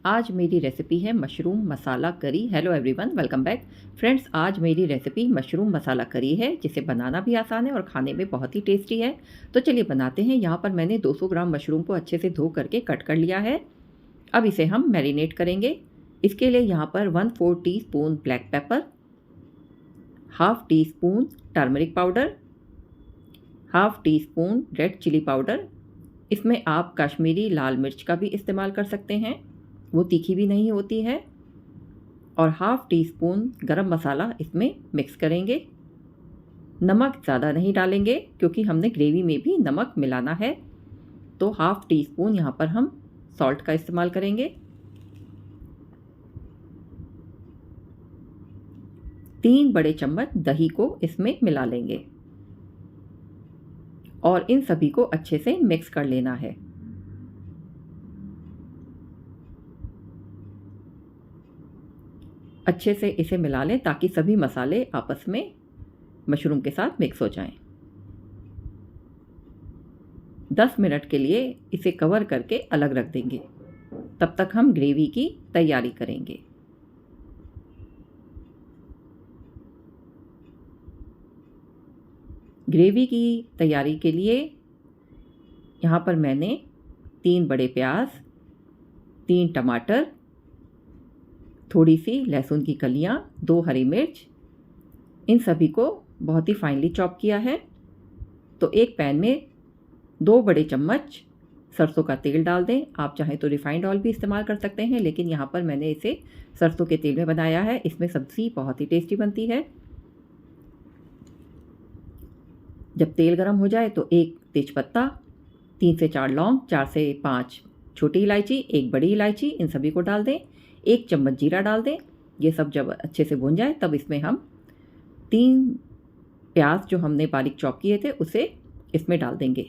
आज मेरी रेसिपी है मशरूम मसाला करी। Hello everyone, welcome back. Friends, आज मेरी रेसिपी मशरूम मसाला करी है, जिसे बनाना भी आसान है और खाने में बहुत ही टेस्टी है। तो चलिए बनाते हैं। यहाँ पर मैंने 200 ग्राम मशरूम को अच्छे से धो करके कट कर लिया है। अब इसे हम मैरिनेट करेंगे। इसके लिए यहाँ पर 1/4 teaspoon black pepper, half teaspoon turmeric powder, half teaspoon red chilli powder. इसमें आप कश्मीरी लाल मिर्च का भी इस्तेमाल कर सकते हैं, वो तीखी भी नहीं होती है। और हाफ टी स्पून गरम मसाला इसमें मिक्स करेंगे। नमक ज़्यादा नहीं डालेंगे क्योंकि हमने ग्रेवी में भी नमक मिलाना है। तो हाफ टी स्पून यहाँ पर हम सॉल्ट का इस्तेमाल करेंगे। 3 बड़े चम्मच दही को इसमें मिला लेंगे और इन सभी को अच्छे से मिक्स कर लेना है। अच्छे से इसे मिला लें ताकि सभी मसाले आपस में मशरूम के साथ मिक्स हो जाएं। 10 मिनट के लिए इसे कवर करके अलग रख देंगे। तब तक हम ग्रेवी की तैयारी करेंगे। ग्रेवी की तैयारी के लिए यहाँ पर मैंने 3 बड़े प्याज, 3 टमाटर, थोड़ी सी लहसुन की कलियाँ, 2 हरी मिर्च, इन सभी को बहुत ही फाइनली चॉप किया है। तो एक पैन में 2 बड़े चम्मच सरसों का तेल डाल दें। आप चाहें तो रिफाइंड ऑयल भी इस्तेमाल कर सकते हैं, लेकिन यहाँ पर मैंने इसे सरसों के तेल में बनाया है। इसमें सब्ज़ी बहुत ही टेस्टी बनती है। जब तेल गर्म हो जाए तो 1 तेज़पत्ता, 3 से 4 लौंग, 4 से 5 छोटी इलायची, 1 बड़ी इलायची, इन सभी को डाल दें। 1 चम्मच जीरा डाल दें। ये सब जब अच्छे से भुन जाए तब इसमें हम 3 प्याज जो हमने बारीक चॉप किए थे उसे इसमें डाल देंगे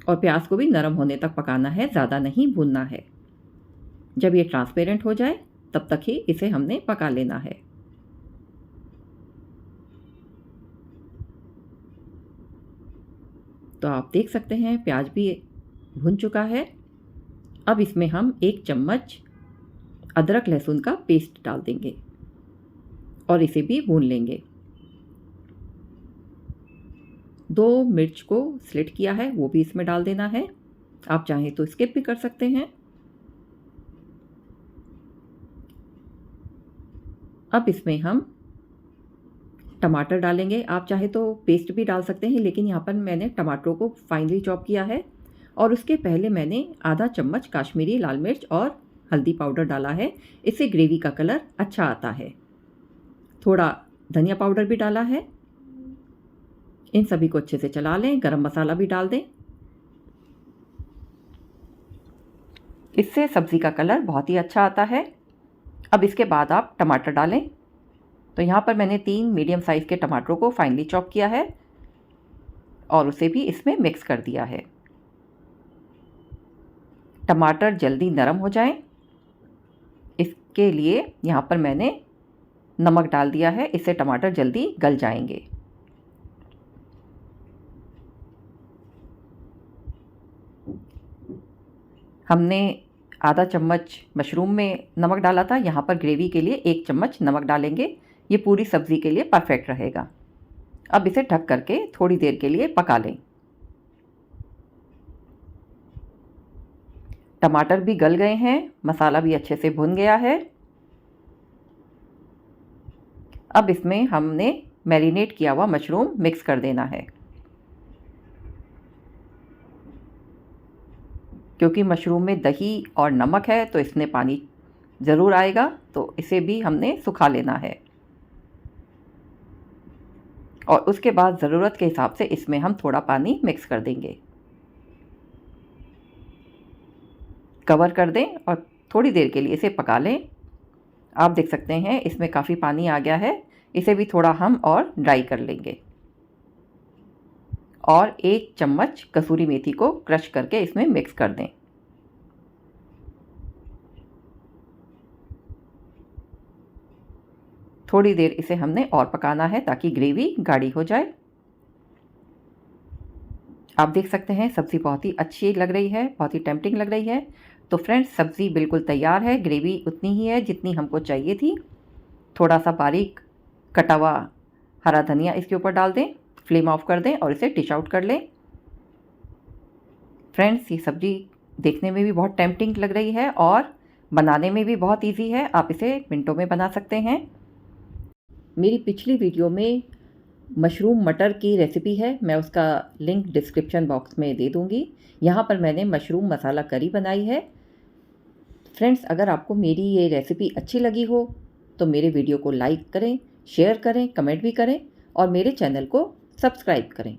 और प्याज को भी नरम होने तक पकाना है, ज़्यादा नहीं भूनना है। जब ये ट्रांसपेरेंट हो जाए तब तक ही इसे हमने पका लेना है। तो आप देख सकते हैं प्याज भी भुन चुका है। अब इसमें हम 1 चम्मच अदरक लहसुन का पेस्ट डाल देंगे और इसे भी भून लेंगे। 2 मिर्च को स्लिट किया है वो भी इसमें डाल देना है। आप चाहें तो स्किप भी कर सकते हैं। अब इसमें हम टमाटर डालेंगे। आप चाहे तो पेस्ट भी डाल सकते हैं, लेकिन यहाँ पर मैंने टमाटरों को फाइनली चॉप किया है। और उसके पहले मैंने आधा चम्मच कश्मीरी लाल मिर्च और हल्दी पाउडर डाला है। इससे ग्रेवी का कलर अच्छा आता है। थोड़ा धनिया पाउडर भी डाला है। इन सभी को अच्छे से चला लें। गरम मसाला भी डाल दें। इससे सब्ज़ी का कलर बहुत ही अच्छा आता है। अब इसके बाद आप टमाटर डालें। तो यहाँ पर मैंने 3 मीडियम साइज़ के टमाटरों को फाइनली चॉप किया है और उसे भी इसमें मिक्स कर दिया है। टमाटर जल्दी नरम हो जाएं, इसके लिए यहाँ पर मैंने नमक डाल दिया है। इससे टमाटर जल्दी गल जाएंगे। हमने आधा चम्मच मशरूम में नमक डाला था। यहाँ पर ग्रेवी के लिए 1 चम्मच नमक डालेंगे। ये पूरी सब्ज़ी के लिए परफेक्ट रहेगा। अब इसे ढक करके थोड़ी देर के लिए पका लें। टमाटर भी गल गए हैं, मसाला भी अच्छे से भुन गया है। अब इसमें हमने मैरिनेट किया हुआ मशरूम मिक्स कर देना है। क्योंकि मशरूम में दही और नमक है तो इसमें पानी ज़रूर आएगा, तो इसे भी हमने सुखा लेना है। और उसके बाद ज़रूरत के हिसाब से इसमें हम थोड़ा पानी मिक्स कर देंगे। कवर कर दें और थोड़ी देर के लिए इसे पका लें। आप देख सकते हैं इसमें काफ़ी पानी आ गया है। इसे भी थोड़ा हम और ड्राई कर लेंगे और 1 चम्मच कसूरी मेथी को क्रश करके इसमें मिक्स कर दें। थोड़ी देर इसे हमने और पकाना है ताकि ग्रेवी गाढ़ी हो जाए। आप देख सकते हैं सब्ज़ी बहुत ही अच्छी लग रही है, बहुत ही टेम्पटिंग लग रही है। तो फ्रेंड्स सब्ज़ी बिल्कुल तैयार है, ग्रेवी उतनी ही है जितनी हमको चाहिए थी। थोड़ा सा बारीक कटा हुआ हरा धनिया इसके ऊपर डाल दें, फ्लेम ऑफ कर दें और इसे डिश आउट कर लें। फ्रेंड्स ये सब्ज़ी देखने में भी बहुत टेम्पटिंग लग रही है और बनाने में भी बहुत इजी है, आप इसे मिनटों में बना सकते हैं। मेरी पिछली वीडियो में मशरूम मटर की रेसिपी है, मैं उसका लिंक डिस्क्रिप्शन बॉक्स में दे दूँगी। यहाँ पर मैंने मशरूम मसाला करी बनाई है। फ्रेंड्स अगर आपको मेरी ये रेसिपी अच्छी लगी हो तो मेरे वीडियो को लाइक करें, शेयर करें, कमेंट भी करें और मेरे चैनल को सब्सक्राइब करें।